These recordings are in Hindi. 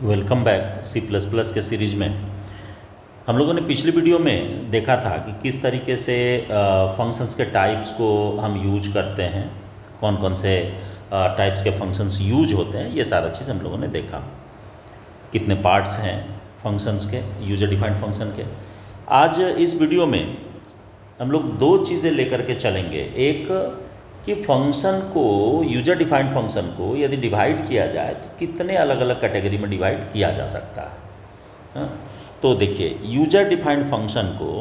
Welcome back C plus plus के सीरीज में। हम लोगों ने पिछली वीडियो में देखा था कि किस तरीके से फंक्शंस के टाइप्स को हम यूज करते हैं, कौन कौन से टाइप्स के फंक्शंस यूज होते हैं, ये सारा चीज़ हम लोगों ने देखा। कितने पार्ट्स हैं फंक्शंस के, यूजर डिफाइंड फंक्शन के। आज इस वीडियो में हम लोग दो चीज़ें लेकर के चलेंगे। एक कि फंक्शन को, यूजर डिफाइंड फंक्शन को यदि डिवाइड किया जाए तो कितने अलग अलग कैटेगरी में डिवाइड किया जा सकता है। हाँ? तो देखिए, यूजर डिफाइंड फंक्शन को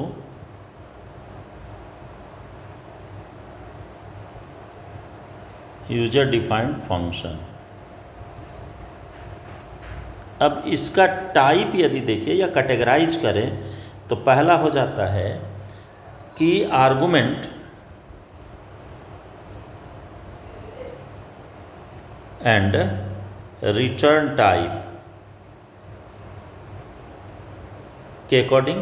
यूजर डिफाइंड फंक्शन, अब इसका टाइप यदि देखिए या कैटेगराइज करें तो पहला हो जाता है कि आर्गुमेंट एंड रिटर्न टाइप के अकॉर्डिंग।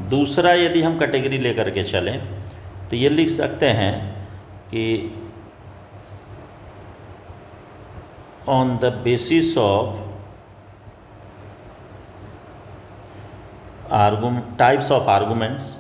दूसरा यदि हम कैटेगरी लेकर के चलें तो ये लिख सकते हैं कि on the basis of types of arguments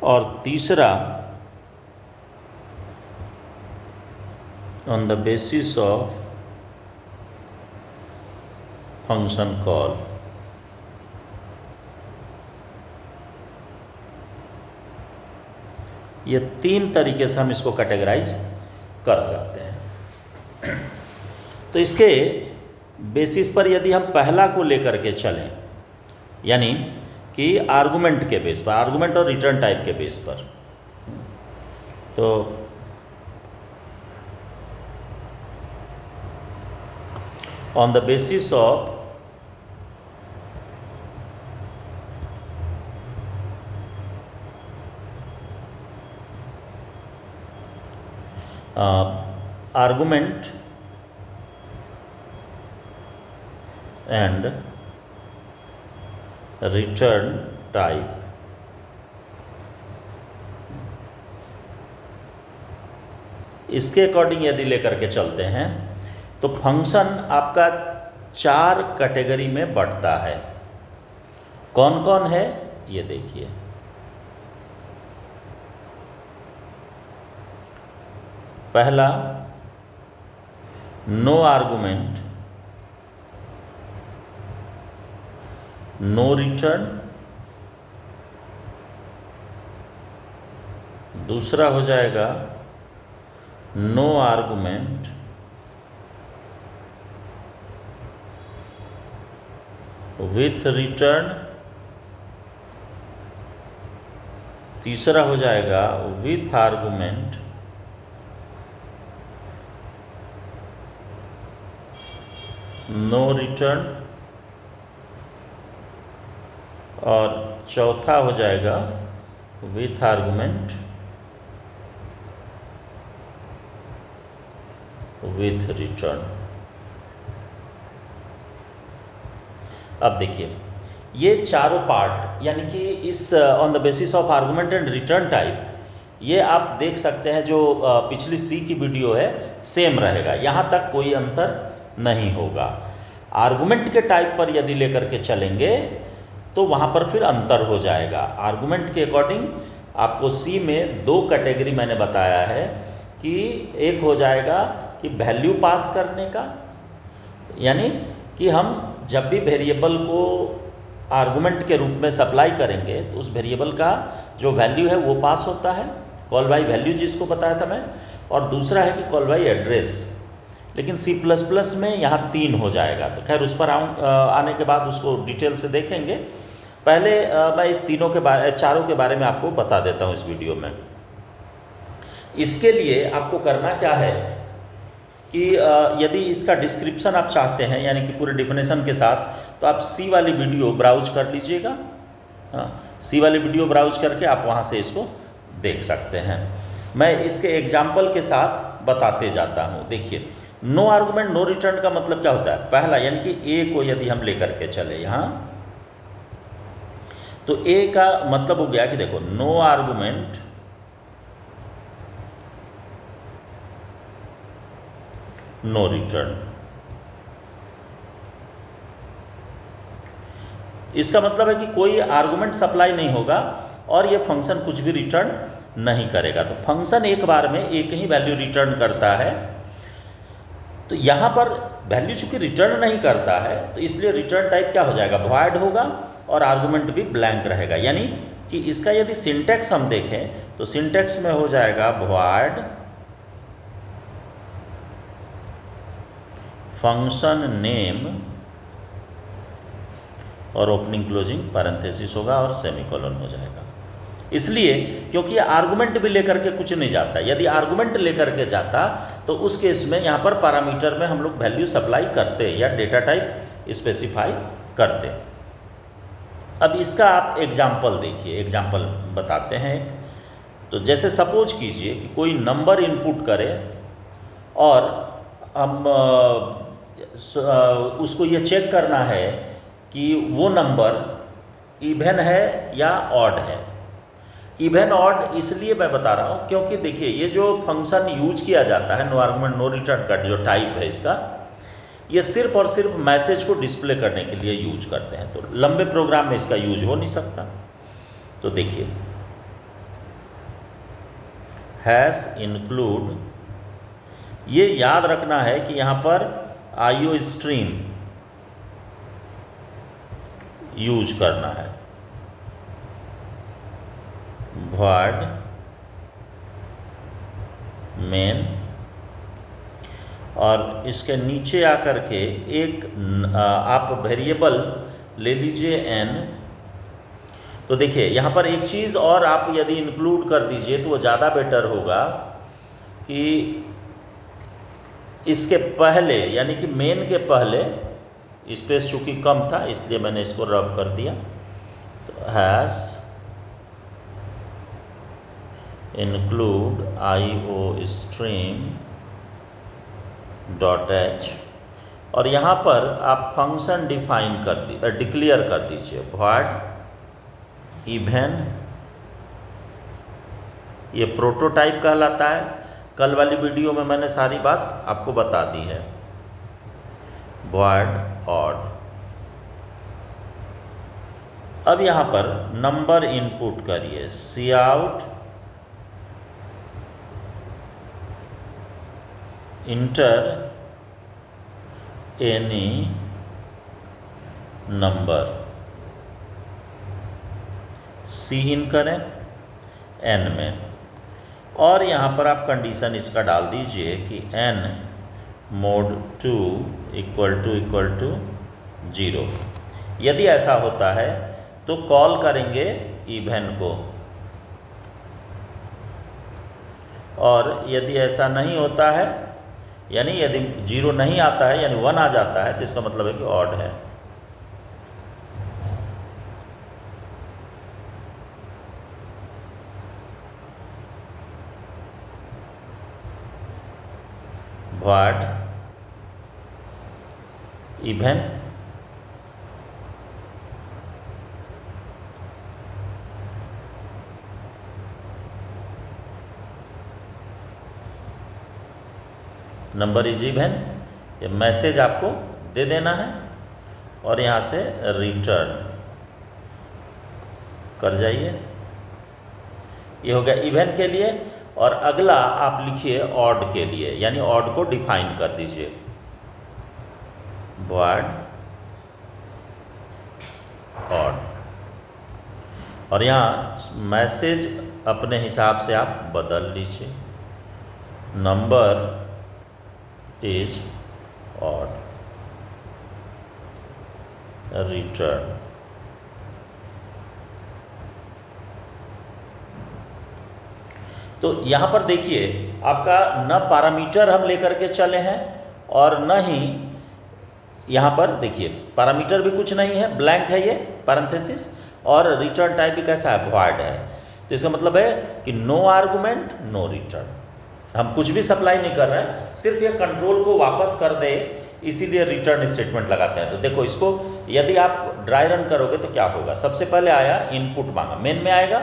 और तीसरा on the basis of function call. ये तीन तरीके से हम इसको कैटेगराइज कर सकते हैं। तो इसके बेसिस पर यदि हम पहला को लेकर के चलें, यानी कि आर्गुमेंट के बेस पर, आर्गुमेंट और रिटर्न टाइप के बेस पर, तो on the basis of argument and return type, इसके अकॉर्डिंग यदि लेकर के चलते हैं तो फंक्शन आपका चार कैटेगरी में बढ़ता है। कौन कौन है ये देखिए। पहला, नो आर्गुमेंट नो रिटर्न। दूसरा हो जाएगा नो आर्गुमेंट विथ रिटर्न। तीसरा हो जाएगा विथ आर्गुमेंट नो रिटर्न। और चौथा हो जाएगा विथ आर्गुमेंट विथ रिटर्न। अब देखिए, ये चारों पार्ट, यानी कि इस on the basis of argument and return type, ये आप देख सकते हैं जो पिछली सी की वीडियो है सेम रहेगा, यहाँ तक कोई अंतर नहीं होगा। आर्गुमेंट के टाइप पर यदि लेकर के चलेंगे तो वहाँ पर फिर अंतर हो जाएगा। आर्गुमेंट के अकॉर्डिंग आपको सी में दो कैटेगरी मैंने बताया है कि एक हो जाएगा कि वैल्यू पास करने का, यानी कि हम जब भी वेरिएबल को आर्गुमेंट के रूप में सप्लाई करेंगे तो उस वेरिएबल का जो वैल्यू है वो पास होता है, कॉल बाई वैल्यू जिसको बताया था मैं। और दूसरा है कि कॉल बाई एड्रेस, लेकिन C++ में यहाँ 3 हो जाएगा। तो खैर उस पर आने के बाद उसको डिटेल से देखेंगे। पहले मैं इस चारों के बारे में आपको बता देता हूँ इस वीडियो में। इसके लिए आपको करना क्या है कि यदि इसका डिस्क्रिप्शन आप चाहते हैं, यानी कि पूरे डिफिनेशन के साथ, तो आप सी वाली वीडियो ब्राउज कर लीजिएगा। सी वाली वीडियो ब्राउज करके आप वहाँ से इसको देख सकते हैं। मैं इसके एग्जाम्पल के साथ बताते जाता हूँ। देखिए, नो आर्गुमेंट नो रिटर्न का मतलब क्या होता है? पहला यानी कि ए को यदि हम लेकर के चले यहाँ, तो ए का मतलब हो गया कि देखो नो आर्गुमेंट नो रिटर्न। इसका मतलब है कि कोई आर्गुमेंट सप्लाई नहीं होगा और ये फंक्शन कुछ भी रिटर्न नहीं करेगा। तो फंक्शन एक बार में एक ही वैल्यू रिटर्न करता है। तो यहाँ पर वैल्यू चूंकि रिटर्न नहीं करता है तो इसलिए रिटर्न टाइप क्या हो जाएगा? वॉइड होगा और आर्गुमेंट भी ब्लैंक रहेगा। यानी कि इसका यदि सिंटैक्स हम देखें तो सिंटैक्स में हो जाएगा वॉइड फंक्शन नेम और ओपनिंग क्लोजिंग पैरेंथेसिस होगा और सेमीकोलन हो जाएगा। इसलिए क्योंकि आर्गुमेंट भी लेकर के कुछ नहीं जाता। यदि आर्गुमेंट लेकर के जाता तो उस केस में यहाँ पर पैरामीटर में हम लोग वैल्यू सप्लाई करते या डेटा टाइप स्पेसिफाई करते। अब इसका आप एग्जाम्पल देखिए, एग्जाम्पल बताते हैं एक। तो जैसे सपोज कीजिए कि कोई नंबर इनपुट करे और हम उसको ये चेक करना है कि वो नंबर इवन है या ऑड है। इवन ऑड इसलिए मैं बता रहा हूँ क्योंकि देखिए ये जो फंक्शन यूज किया जाता है नो आर्गुमेंट नो रिटर्न का जो टाइप है इसका, ये सिर्फ और सिर्फ मैसेज को डिस्प्ले करने के लिए यूज करते हैं। तो लंबे प्रोग्राम में इसका यूज हो नहीं सकता। तो देखिए हैश इंक्लूड, ये याद रखना है कि यहाँ पर आईओ स्ट्रीम यूज करना है। void मेन, और इसके नीचे आकर के एक आप वेरिएबल ले लीजिए n। तो देखिए यहाँ पर एक चीज़ और आप यदि इंक्लूड कर दीजिए तो वो ज़्यादा बेटर होगा कि इसके पहले यानी कि मेन के पहले स्पेस चूँकि कम था इसलिए मैंने इसको रब कर दिया। तो hash include IO stream dot H, और यहाँ पर आप फंक्शन डिफाइन कर डिक्लेयर कर दीजिए void इवन। ये प्रोटोटाइप कहलाता है। कल वाली वीडियो में मैंने सारी बात आपको बता दी है। void odd। अब यहाँ पर नंबर इनपुट करिए cout इंटर एनी नंबर, सी इन करें n में, और यहाँ पर आप कंडीशन इसका डाल दीजिए कि n mod 2 इक्वल टू 0। यदि ऐसा होता है तो कॉल करेंगे इवन को, और यदि ऐसा नहीं होता है यानी यदि 0 नहीं आता है यानी 1 आ जाता है तो इसका मतलब है कि ऑड है। void even number is even, ये मैसेज आपको दे देना है और यहाँ से रिटर्न कर जाइए। ये हो गया इवन के लिए। और अगला आप लिखिए ऑड के लिए, यानी ऑड को डिफाइन कर दीजिए void ऑड, और यहाँ मैसेज अपने हिसाब से आप बदल लीजिए नंबर इज ऑड रिटर्न। तो यहाँ पर देखिए आपका न पैरामीटर हम लेकर के चले हैं और न ही यहाँ पर देखिए पैरामीटर भी कुछ नहीं है, ब्लैंक है ये पैरेंथेसिस, और रिटर्न टाइप भी कैसा है? void है। तो इसका मतलब है कि नो आर्गुमेंट नो रिटर्न। हम कुछ भी सप्लाई नहीं कर रहे हैं, सिर्फ ये कंट्रोल को वापस कर दे, इसीलिए रिटर्न स्टेटमेंट लगाते हैं। तो देखो इसको यदि आप ड्राई रन करोगे तो क्या होगा, सबसे पहले आया इनपुट मांगा, मेन में आएगा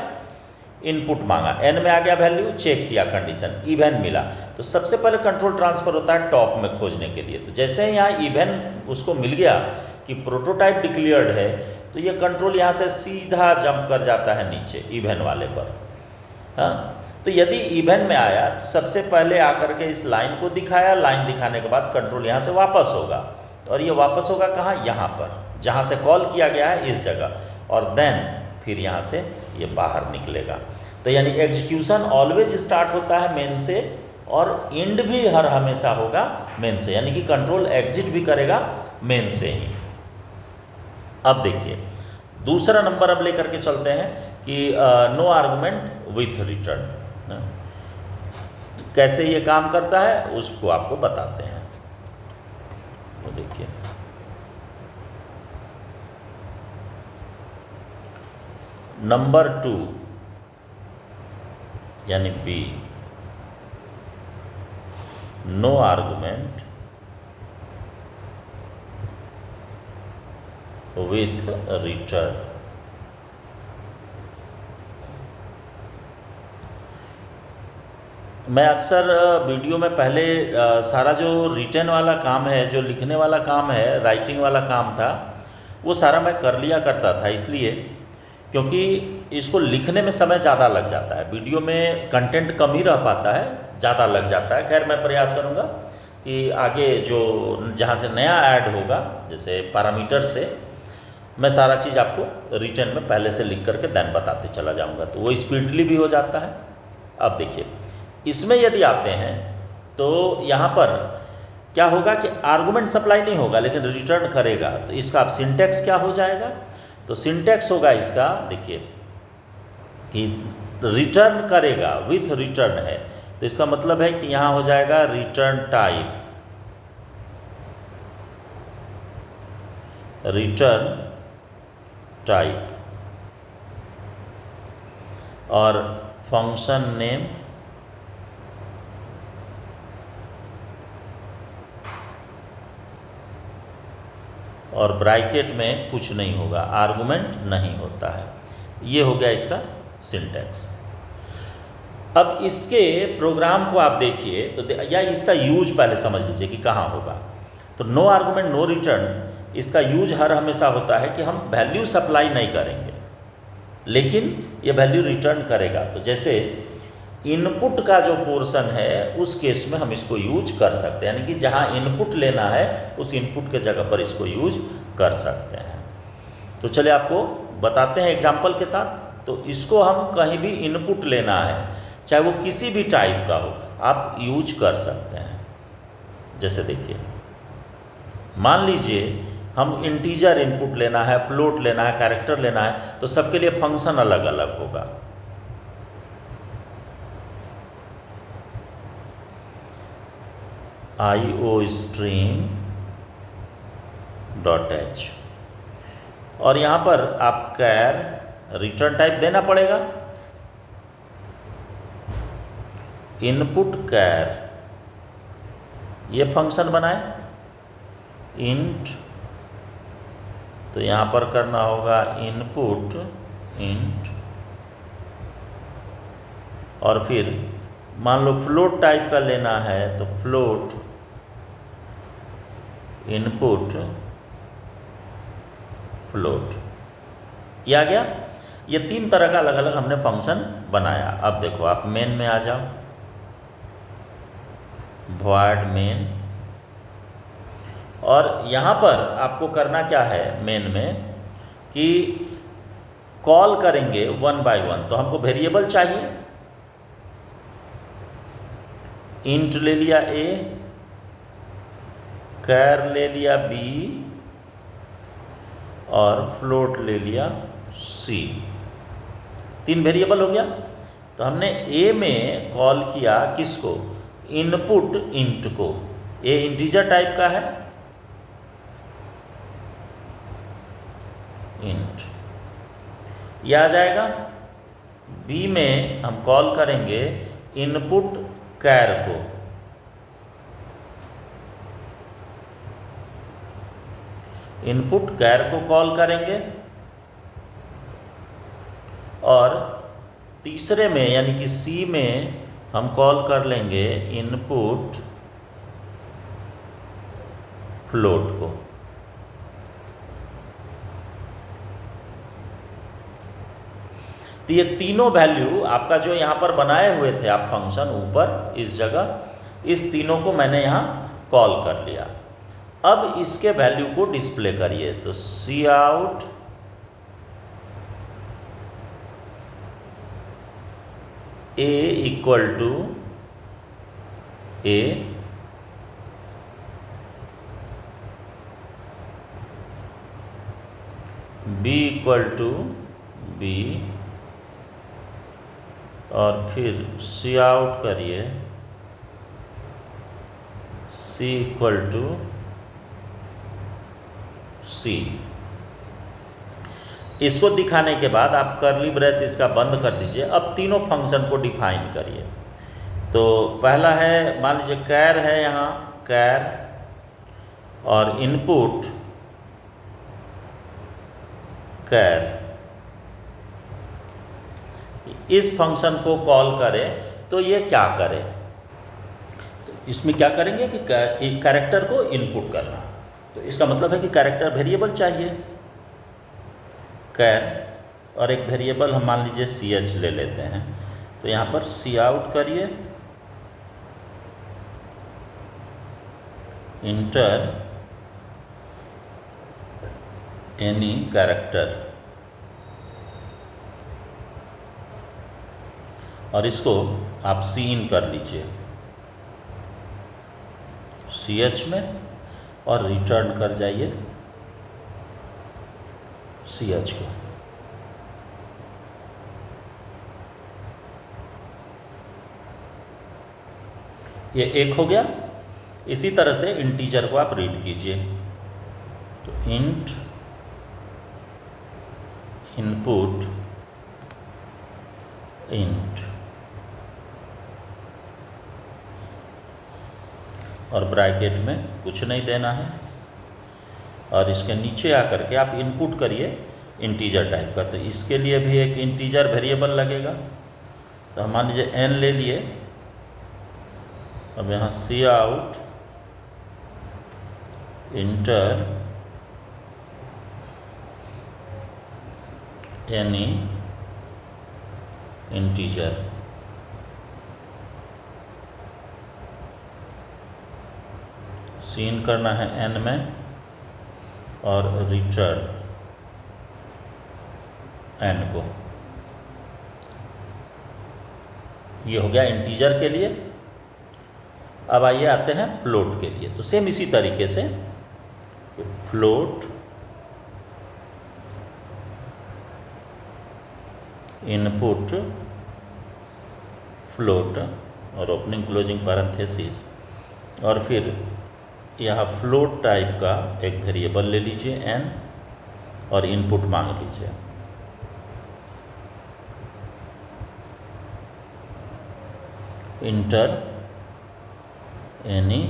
इनपुट मांगा, एन में आ गया वैल्यू, चेक किया कंडीशन, इवन मिला। तो सबसे पहले कंट्रोल ट्रांसफर होता है टॉप में खोजने के लिए। तो जैसे ही यहाँ इवन उसको मिल गया कि प्रोटोटाइप डिक्लेयर्ड है, तो ये कंट्रोल यहाँ से सीधा जंप कर जाता है नीचे इवन वाले पर। हाँ, तो यदि इवन में आया तो सबसे पहले आकर के इस लाइन को दिखाया, लाइन दिखाने के बाद कंट्रोल यहाँ से वापस होगा, और ये वापस होगा कहाँ, यहाँ पर जहाँ से कॉल किया गया है इस जगह, और देन फिर यहाँ से ये बाहर निकलेगा। तो यानी एग्जीक्यूशन ऑलवेज स्टार्ट होता है मेन से, और एंड भी हर हमेशा होगा मेन से, यानी कि कंट्रोल एग्जिट भी करेगा मेन से ही। अब देखिए दूसरा नंबर अब लेकर के चलते हैं कि नो आर्गुमेंट विथ रिटर्न। तो कैसे ये काम करता है उसको आपको बताते हैं। वो देखिए नंबर 2 यानी B, no argument with return. मैं अक्सर वीडियो में पहले सारा जो रिटर्न वाला काम है, जो लिखने वाला काम है, राइटिंग वाला काम था, वो सारा मैं कर लिया करता था, इसलिए क्योंकि इसको लिखने में समय ज़्यादा लग जाता है, वीडियो में कंटेंट कम ही रह पाता है, ज़्यादा लग जाता है। खैर मैं प्रयास करूँगा कि आगे जो जहाँ से नया ऐड होगा, जैसे पैरामीटर से, मैं सारा चीज़ आपको रिटर्न में पहले से लिख करके देन बताते चला जाऊँगा, तो वो स्पीडली भी हो जाता है। अब देखिए इसमें यदि आते हैं तो यहाँ पर क्या होगा कि आर्गुमेंट सप्लाई नहीं होगा लेकिन रिटर्न करेगा। तो इसका अब सिंटैक्स क्या हो जाएगा, तो सिंटैक्स होगा इसका, देखिए कि रिटर्न करेगा विथ रिटर्न है, तो इसका मतलब है कि यहाँ हो जाएगा रिटर्न टाइप, रिटर्न टाइप और फंक्शन नेम और ब्रैकेट में कुछ नहीं होगा, आर्गुमेंट नहीं होता है। ये हो गया इसका सिंटैक्स। अब इसके प्रोग्राम को आप देखिए तो या इसका यूज पहले समझ लीजिए कि कहाँ होगा। तो नो आर्गुमेंट नो रिटर्न, इसका यूज हर हमेशा होता है कि हम वैल्यू सप्लाई नहीं करेंगे लेकिन ये वैल्यू रिटर्न करेगा। तो जैसे इनपुट का जो पोर्शन है उस केस में हम इसको यूज कर सकते हैं, यानी कि जहाँ इनपुट लेना है उस इनपुट के जगह पर इसको यूज कर सकते हैं। तो चलिए आपको बताते हैं एग्जाम्पल के साथ। तो इसको हम कहीं भी इनपुट लेना है, चाहे वो किसी भी टाइप का हो, आप यूज कर सकते हैं। जैसे देखिए मान लीजिए हम इंटीजर इनपुट लेना है, फ्लोट लेना है, कैरेक्टर लेना है, तो सबके लिए फंक्शन अलग अलग होगा। IOStream.h और यहाँ पर आप कैर रिटर्न टाइप देना पड़ेगा, इनपुट कैर, ये फंक्शन बनाए इंट, तो यहाँ पर करना होगा इनपुट इंट, और फिर मान लो फ्लोट टाइप का लेना है तो फ्लोट इनपुट फ्लोट, ये आ गया। ये 3 तरह का अलग अलग हमने फंक्शन बनाया। अब देखो आप मेन में आ जाओ, void मेन, और यहाँ पर आपको करना क्या है मेन में कि कॉल करेंगे 1 by 1। तो हमको वेरिएबल चाहिए, इंट ले लिया a, कैर ले लिया b और फ्लोट ले लिया c। 3 वेरिएबल हो गया। तो हमने a में कॉल किया किसको, इनपुट इंट को, a इंटीजर टाइप का है इंट, यह आ जाएगा। b में हम कॉल करेंगे इनपुट कैर को, इनपुट कैर को कॉल करेंगे और तीसरे में यानी कि सी में हम कॉल कर लेंगे इनपुट फ्लोट को। तो ये तीनों वैल्यू आपका जो यहाँ पर बनाए हुए थे आप फंक्शन ऊपर इस जगह, इस तीनों को मैंने यहाँ कॉल कर लिया। अब इसके वैल्यू को डिस्प्ले करिए, तो cout a equal to a, b equal to b, और फिर सी आउट करिए सी इक्वल टू सी। इसको दिखाने के बाद आप कर्ली ब्रेस इसका बंद कर दीजिए। अब तीनों फंक्शन को डिफाइन करिए। तो पहला है, मान लीजिए कैर है यहाँ, कैर और इनपुट कैर, इस फंक्शन को कॉल करें तो ये क्या करे, तो इसमें क्या करेंगे कि कैरेक्टर को इनपुट करना। तो इसका मतलब है कि कैरेक्टर वेरिएबल चाहिए कैर, और एक वेरिएबल हम मान लीजिए सी एच ले लेते हैं। तो यहाँ पर सी आउट करिए इंटर एनी कैरेक्टर, और इसको आप सी इन कर लीजिए सी एच में और रिटर्न कर जाइए सी एच को। ये एक हो गया। इसी तरह से इंटीजर को आप रीड कीजिए, तो इंट इनपुट इंट, और ब्रैकेट में कुछ नहीं देना है, और इसके नीचे आकर के आप इनपुट करिए इंटीजर टाइप का। तो इसके लिए भी एक इंटीजर वेरिएबल लगेगा। तो हम मान लीजिए n ले लिए। अब यहाँ cout enter any integer, cin करना है n में और रिटर्न n को। ये हो गया इंटीजर के लिए। अब आइए आते हैं फ्लोट के लिए। तो सेम इसी तरीके से फ्लोट इनपुट फ्लोट और ओपनिंग क्लोजिंग पैरेंथेसिस, और फिर यहाँ फ्लोट टाइप का एक वेरिएबल ले लीजिए n और इनपुट मांग लीजिए। इंटर एनी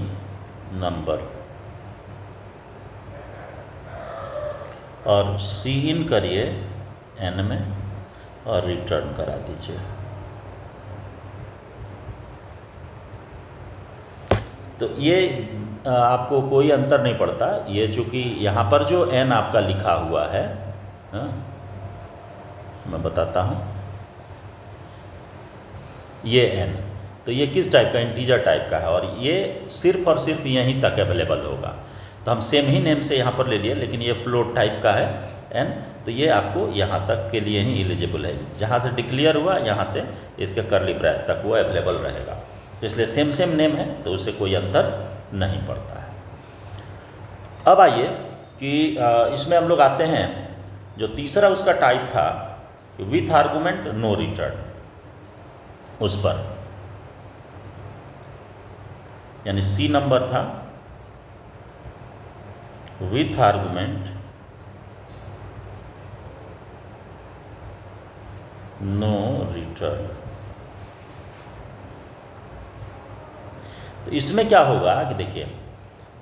नंबर, और सी इन करिए n में और रिटर्न करा दीजिए। तो ये आपको कोई अंतर नहीं पड़ता। ये चूँकि यहाँ पर जो n आपका लिखा हुआ है, मैं बताता हूँ, ये n, तो ये किस टाइप का, इंटीजर टाइप का है, और ये सिर्फ और सिर्फ यहीं तक अवेलेबल होगा। तो हम सेम ही नेम से यहाँ पर ले लिए, लेकिन ये फ्लोट टाइप का है n, तो ये आपको यहाँ तक के लिए ही एलिजिबल है। जहाँ से डिक्लेयर हुआ यहाँ से इसके कर्ली ब्रेस तक वो अवेलेबल रहेगा। तो इसलिए सेम सेम नेम है, तो उससे कोई अंतर नहीं पड़ता है। अब आइए कि इसमें हम लोग आते हैं, जो तीसरा उसका टाइप था विथ आर्गुमेंट नो रिटर्न, उस पर, यानी सी नंबर था विथ आर्गुमेंट नो रिटर्न। तो इसमें क्या होगा कि देखिए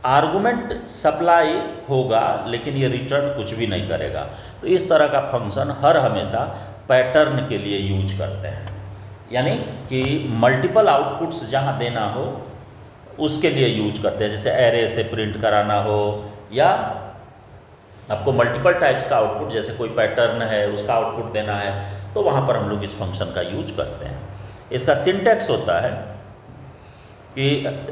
आर्गुमेंट सप्लाई होगा लेकिन ये रिटर्न कुछ भी नहीं करेगा। तो इस तरह का फंक्शन हर हमेशा पैटर्न के लिए यूज करते हैं, यानी कि मल्टीपल आउटपुट्स जहाँ देना हो उसके लिए यूज करते हैं। जैसे एरे से प्रिंट कराना हो या आपको मल्टीपल टाइप्स का आउटपुट, जैसे कोई पैटर्न है उसका आउटपुट देना है, तो वहाँ पर हम लोग इस फंक्शन का यूज करते हैं। इसका सिंटैक्स होता है कि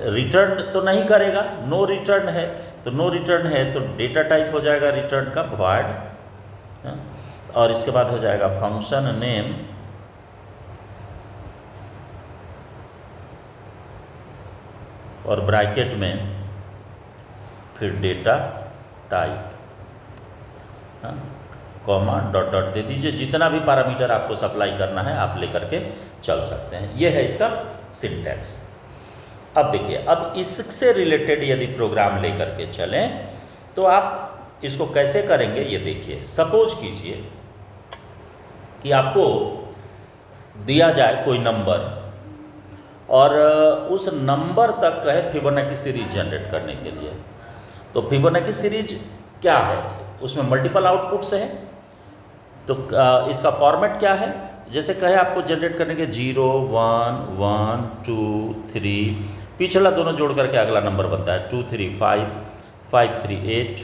रिटर्न तो नहीं करेगा, नो रिटर्न है, तो नो रिटर्न है तो डेटा टाइप हो जाएगा रिटर्न का void, और इसके बाद हो जाएगा फंक्शन नेम और ब्रैकेट में फिर data type, comma dot dot दे दीजिए। जितना भी पैरामीटर आपको सप्लाई करना है आप लेकर के चल सकते हैं। ये है इसका सिंटैक्स। अब देखिए, अब इससे रिलेटेड यदि प्रोग्राम लेकर के चलें तो आप इसको कैसे करेंगे ये देखिए। सपोज कीजिए कि आपको दिया जाए कोई नंबर और उस नंबर तक कहे फिबोनाची सीरीज जनरेट करने के लिए। तो फिबोनाची सीरीज क्या है, उसमें मल्टीपल आउटपुट्स हैं, तो इसका फॉर्मेट क्या है। जैसे कहे आपको जनरेट करने के 0 1 1 2 3, पिछला दोनों जोड़ करके अगला नंबर बनता है 2 3 5 5 3 8।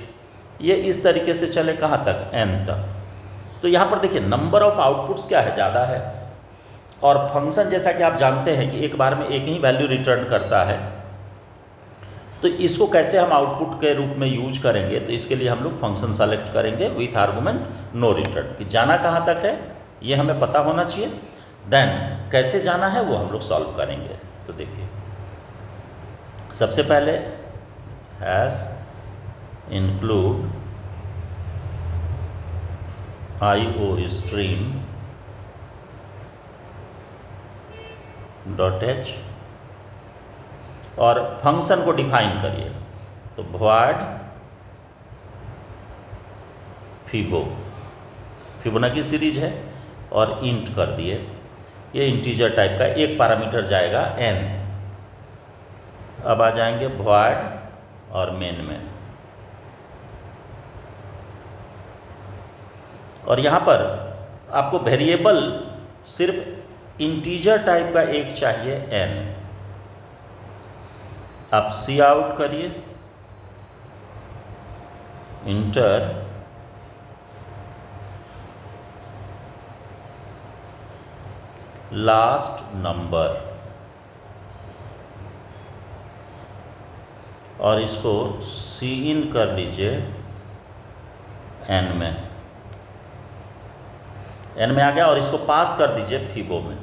ये इस तरीके से चले कहाँ तक, n तक। तो यहाँ पर देखिए नंबर ऑफ आउटपुट्स क्या है, ज़्यादा है, और फंक्शन जैसा कि आप जानते हैं कि एक बार में एक ही वैल्यू रिटर्न करता है। तो इसको कैसे हम आउटपुट के रूप में यूज करेंगे, तो इसके लिए हम लोग फंक्शन सेलेक्ट करेंगे विथ आर्गुमेंट नो रिटर्न, कि जाना कहाँ तक है ये हमें पता होना चाहिए। देन कैसे जाना है वो हम लोग सॉल्व करेंगे। तो देखिए सबसे पहले hash include IO stream dot h और फंक्शन को डिफाइन करिए। तो void फिबोनाची सीरीज है और इंट कर दिए। ये इंटीजर टाइप का एक पैरामीटर जाएगा n। अब आ जाएंगे void और मेन में, और यहाँ पर आपको वेरिएबल सिर्फ इंटीजर टाइप का एक चाहिए n। आप सी आउट करिए, इंटर लास्ट नंबर, और इसको सी इन कर लीजिए n में। n में आ गया, और इसको पास कर दीजिए फिबो में,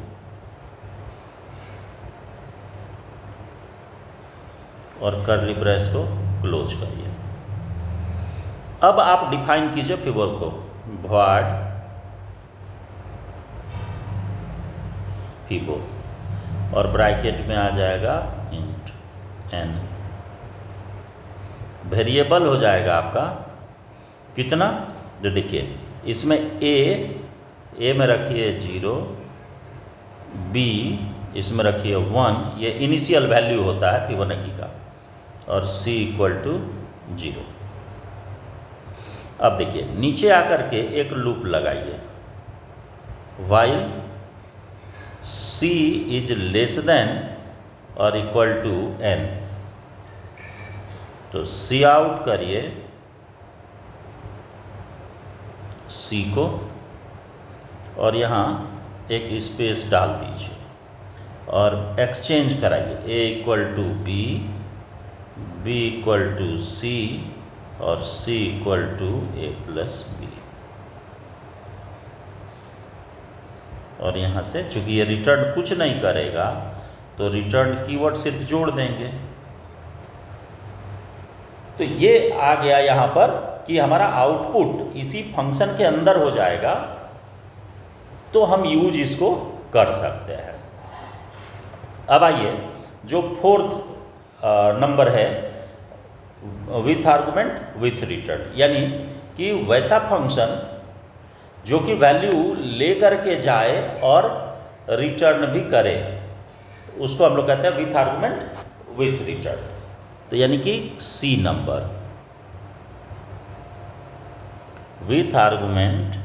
और कर्ली ब्रेस को क्लोज करिए। अब आप डिफाइन कीजिए फिबो को, void फिबो, और ब्रैकेट में आ जाएगा इंट n। वेरिएबल हो जाएगा आपका कितना, तो देखिए इसमें a में रखिए 0, b इसमें रखिए 1, ये इनिशियल वैल्यू होता है फिबोनाची का, और c इक्वल टू 0। अब देखिए नीचे आकर के एक लूप लगाइए, while c is less then और इक्वल टू n। तो सी आउट करिए c को, और यहाँ एक स्पेस डाल दीजिए और एक्सचेंज कराइए, a equal to b, b equal to c और c equal to a plus b। और यहाँ से चूंकि ये रिटर्न कुछ नहीं करेगा तो रिटर्न कीवर्ड सिर्फ जोड़ देंगे। तो ये आ गया यहाँ पर कि हमारा आउटपुट इसी फंक्शन के अंदर हो जाएगा, तो हम यूज इसको कर सकते हैं। अब आइए जो फोर्थ नंबर है, विथ आर्गुमेंट विथ रिटर्न, यानी कि वैसा फंक्शन जो कि वैल्यू ले करके जाए और रिटर्न भी करे, उसको हम लोग कहते हैं विथ आर्गुमेंट विथ रिटर्न, तो यानी कि C number with argument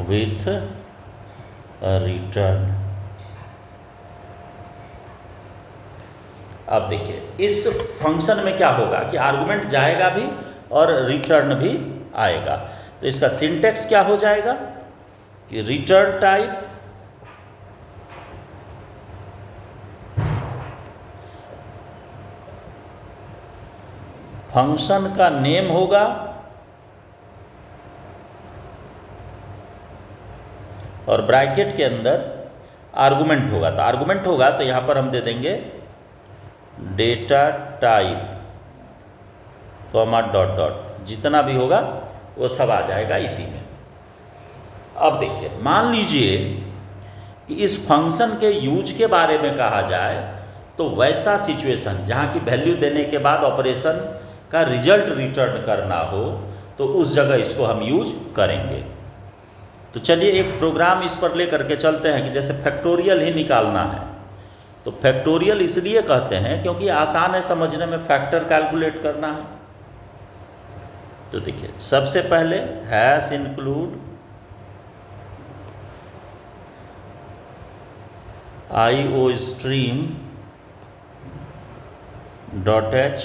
with return. अब देखिए इस फंक्शन में क्या होगा कि आर्गुमेंट जाएगा भी और रिटर्न भी आएगा। तो इसका सिंटेक्स क्या हो जाएगा कि रिटर्न टाइप फंक्शन का नेम होगा और ब्रैकेट के अंदर आर्गुमेंट होगा। तो आर्गुमेंट होगा तो यहां पर हम दे देंगे data type comma dot dot, जितना भी होगा वो सब आ जाएगा इसी में। अब देखिए मान लीजिए कि इस फंक्शन के यूज के बारे में कहा जाए तो वैसा सिचुएशन जहाँ की वैल्यू देने के बाद ऑपरेशन का रिजल्ट रिटर्न करना हो तो उस जगह इसको हम यूज करेंगे। तो चलिए एक प्रोग्राम इस पर लेकर के चलते हैं कि जैसे फैक्टोरियल ही निकालना है। तो फैक्टोरियल इसलिए कहते हैं क्योंकि आसान है समझने में, फैक्टर कैलकुलेट करना है। तो देखिए सबसे पहले hash include IO stream dot H,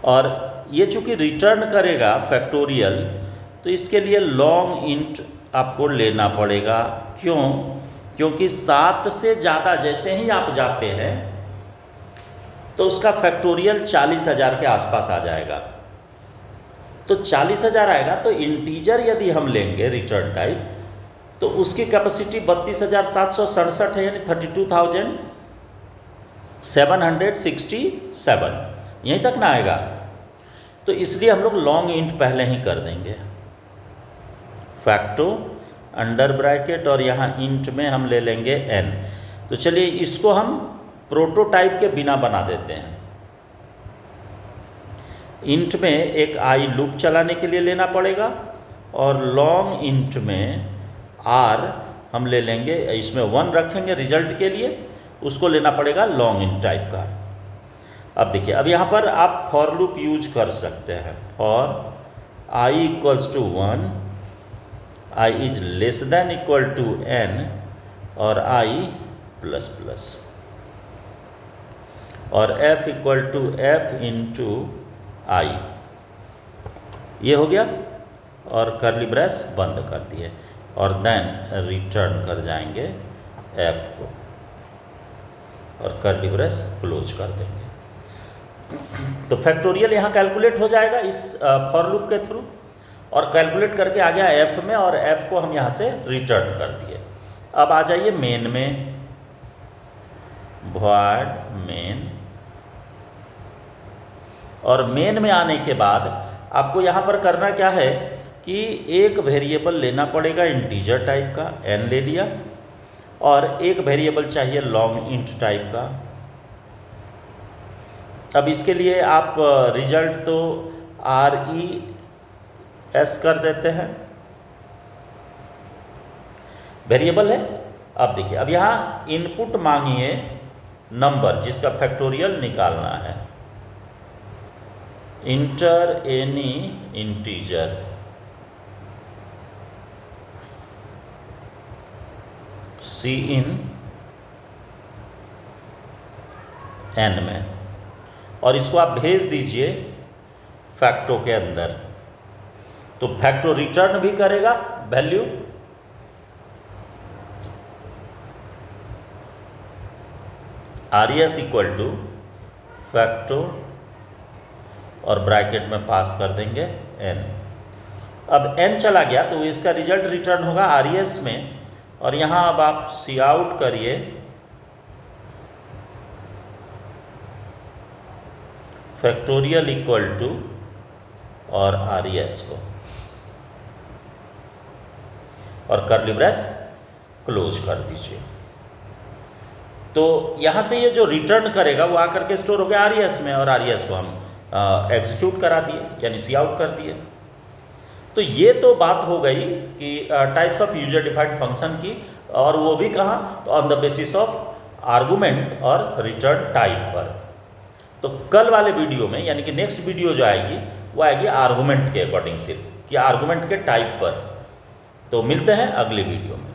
और ये चूंकि रिटर्न करेगा फैक्टोरियल तो इसके लिए लॉन्ग इंट आपको लेना पड़ेगा। क्यों? क्योंकि 7 से ज़्यादा जैसे ही आप जाते हैं तो उसका फैक्टोरियल 40,000 के आसपास आ जाएगा। तो 40,000 आएगा तो इंटीजर यदि हम लेंगे रिटर्न टाइप तो उसकी कैपेसिटी 32,767 है, यानी 32,767, यहीं तक ना आएगा। तो इसलिए हम लोग लॉन्ग इंट पहले ही कर देंगे, फैक्टो अंडर ब्रैकेट और यहाँ इंट में हम ले लेंगे n। तो चलिए इसको हम प्रोटोटाइप के बिना बना देते हैं। इंट में एक आई लूप चलाने के लिए लेना पड़ेगा और लॉन्ग इंट में r हम ले लेंगे, इसमें 1 रखेंगे रिजल्ट के लिए, उसको लेना पड़ेगा लॉन्ग इंट टाइप का। अब देखिए अब यहाँ पर आप फॉर लूप यूज कर सकते हैं। For i equals to 1, i is less than equal to n और i प्लस प्लस, और f equal to f into i, ये हो गया। और कर्ली ब्रेस बंद कर दिए और देन रिटर्न कर जाएंगे f को और कर्ली ब्रेस क्लोज कर देंगे। तो फैक्टोरियल यहाँ कैलकुलेट हो जाएगा इस फॉर लूप के थ्रू, और कैलकुलेट करके आ गया f में, और f को हम यहाँ से रिटर्न कर दिए। अब आ जाइए मेन में, void मेन, और मेन में आने के बाद आपको यहाँ पर करना क्या है कि एक वेरिएबल लेना पड़ेगा इंटीजर टाइप का, n ले लिया, और एक वेरिएबल चाहिए लॉन्ग इंट टाइप का। अब इसके लिए आप रिजल्ट तो res कर देते हैं, वेरिएबल है। अब देखिए अब यहाँ इनपुट मांगिए नंबर जिसका फैक्टोरियल निकालना है, इंटर एनी इंटीजर, सी इन n में, और इसको आप भेज दीजिए फैक्टो के अंदर। तो फैक्टो रिटर्न भी करेगा वैल्यू, res इक्वल टू फैक्टो और ब्रैकेट में पास कर देंगे n। अब n चला गया तो इसका रिजल्ट रिटर्न होगा res में, और यहाँ अब आप सी आउट करिए फैक्टोरियल इक्वल टू और res को, और कर्ली ब्रेस क्लोज कर दीजिए। तो यहाँ से ये जो रिटर्न करेगा वो आकर के स्टोर हो गया res में, और res को हम एग्जीक्यूट करा दिए, यानी सी आउट कर दिए। तो ये तो बात हो गई कि types of user defined function की, और वो भी कहाँ, तो on the basis of argument और रिटर्न टाइप पर। तो कल वाले वीडियो में, यानी कि नेक्स्ट वीडियो जो आएगी वो आएगी आर्गुमेंट के अकॉर्डिंग सिर्फ, कि आर्गुमेंट के टाइप पर। तो मिलते हैं अगले वीडियो में।